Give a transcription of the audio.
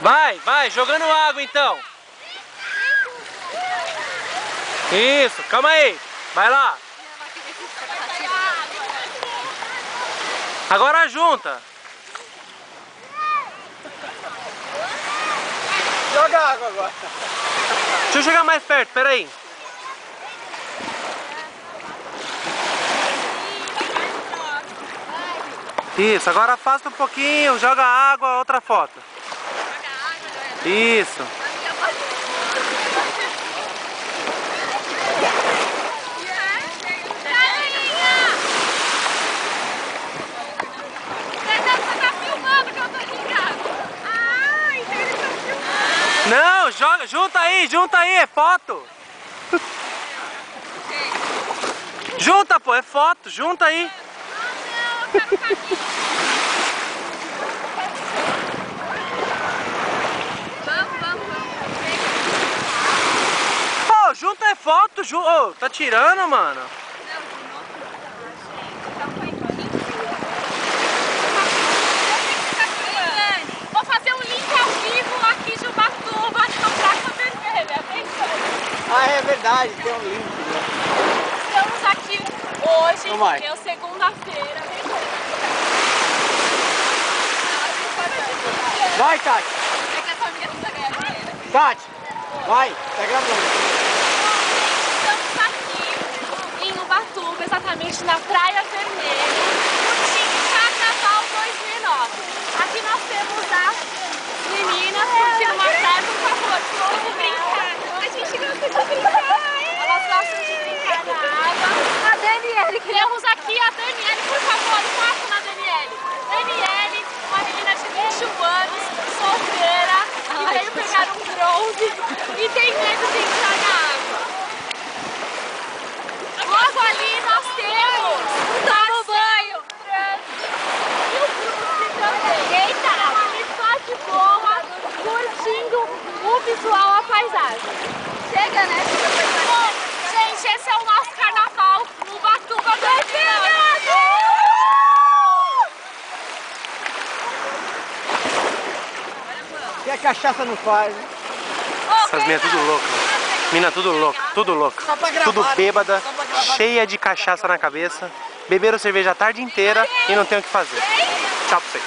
Vai, jogando água então. Isso, calma aí. Vai lá. Agora junta. Joga água agora. Deixa eu chegar mais perto, peraí. Isso, agora afasta um pouquinho, joga água, outra foto. Isso. Não, joga, junta aí, é foto. Junta, pô, é foto, junta aí. Pô, junta é foto, ô, tá tirando, mano. Vou fazer um link ao vivo aqui de Ubatuba de Praça Vermelha, vem. Ah, é verdade, tem um link, né? Estamos aqui hoje, que é segunda-feira. Vai, Tati. É que a família precisa ganhar dinheiro. Tati, vai, tá gravando. Estamos aqui em Ubatuba, exatamente na Praia Vermelha, curtindo Carnaval 2009. Aqui nós temos as meninas curtindo uma praia, por favor, vamos brincar. A gente gosta de brincar. Elas gostam de brincar na água. A Daniele. Temos aqui a Daniele, por favor, foco na Daniele. Daniele, uma menina de 21 anos, solteira, que veio pegar um bronze e tem medo de entrar na água. Logo ali nós temos um toma banho. E o Bruce também. Eita, ali só de boa, curtindo o visual, a paisagem. Chega, né? Bom, gente, esse é o nosso carnaval no Ubatuba 2009. E a cachaça não faz, né? Essas minas tudo louca. Mina tudo louca. Só pra gravar, Tudo bêbada, só pra gravar. cheia de cachaça na cabeça. Beberam cerveja a tarde inteira e não tem o que fazer. Tchau pra vocês.